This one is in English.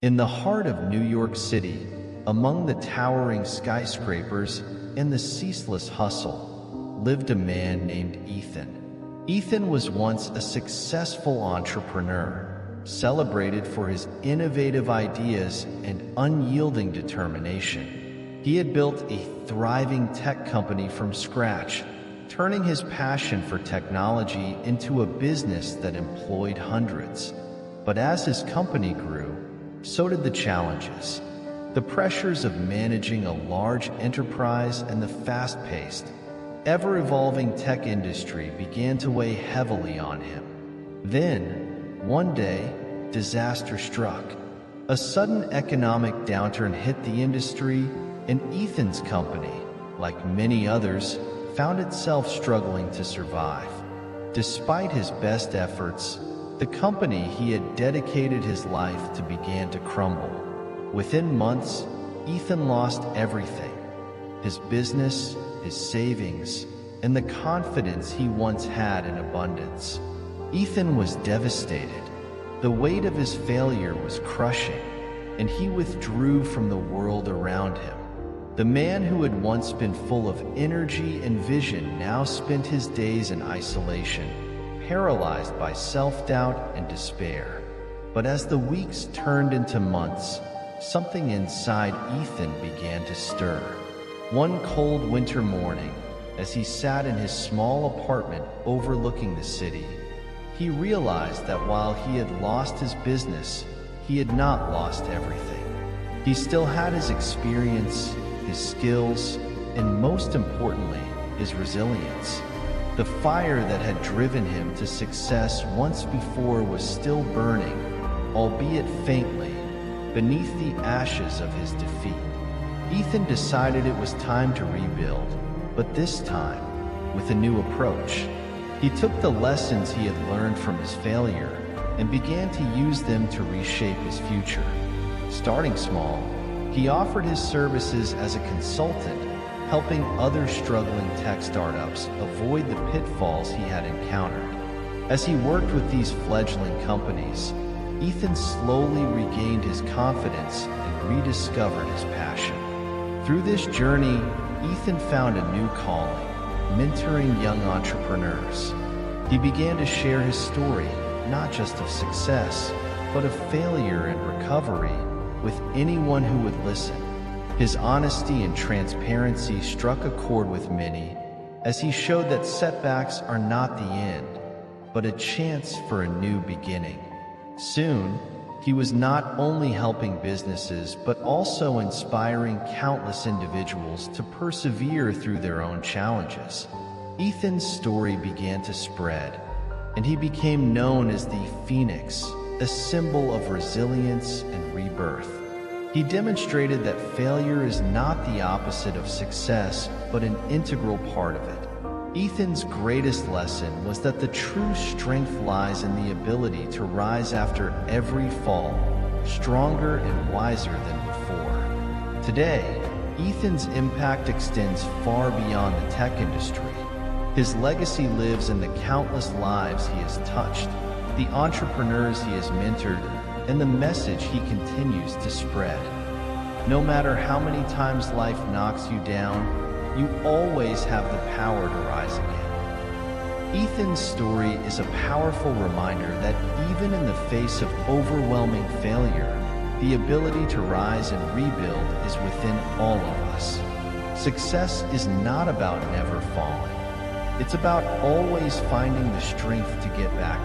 In the heart of New York City, among the towering skyscrapers and the ceaseless hustle, lived a man named Ethan. Ethan was once a successful entrepreneur, celebrated for his innovative ideas and unyielding determination. He had built a thriving tech company from scratch, turning his passion for technology into a business that employed hundreds. But as his company grew, so did the challenges. The pressures of managing a large enterprise and the fast-paced, ever-evolving tech industry began to weigh heavily on him. Then, one day, disaster struck. A sudden economic downturn hit the industry, and Ethan's company, like many others, found itself struggling to survive. Despite his best efforts, the company he had dedicated his life to began to crumble. Within months, Ethan lost everything: his business, his savings, and the confidence he once had in abundance. Ethan was devastated. The weight of his failure was crushing, and he withdrew from the world around him. The man who had once been full of energy and vision now spent his days in isolation, paralyzed by self-doubt and despair. But as the weeks turned into months, something inside Ethan began to stir. One cold winter morning, as he sat in his small apartment overlooking the city, he realized that while he had lost his business, he had not lost everything. He still had his experience, his skills, and most importantly, his resilience. The fire that had driven him to success once before was still burning, albeit faintly, beneath the ashes of his defeat. Ethan decided it was time to rebuild, but this time, with a new approach. He took the lessons he had learned from his failure and began to use them to reshape his future. Starting small, he offered his services as a consultant, helping other struggling tech startups avoid the pitfalls he had encountered. As he worked with these fledgling companies, Ethan slowly regained his confidence and rediscovered his passion. Through this journey, Ethan found a new calling: mentoring young entrepreneurs. He began to share his story, not just of success, but of failure and recovery, with anyone who would listen. His honesty and transparency struck a chord with many, as he showed that setbacks are not the end, but a chance for a new beginning. Soon, he was not only helping businesses, but also inspiring countless individuals to persevere through their own challenges. Ethan's story began to spread, and he became known as the Phoenix, a symbol of resilience and rebirth. He demonstrated that failure is not the opposite of success, but an integral part of it. Ethan's greatest lesson was that the true strength lies in the ability to rise after every fall, stronger and wiser than before. Today, Ethan's impact extends far beyond the tech industry. His legacy lives in the countless lives he has touched, the entrepreneurs he has mentored, and the message he continues to spread. No matter how many times life knocks you down, you always have the power to rise again. Ethan's story is a powerful reminder that even in the face of overwhelming failure, the ability to rise and rebuild is within all of us. Success is not about never falling. It's about always finding the strength to get back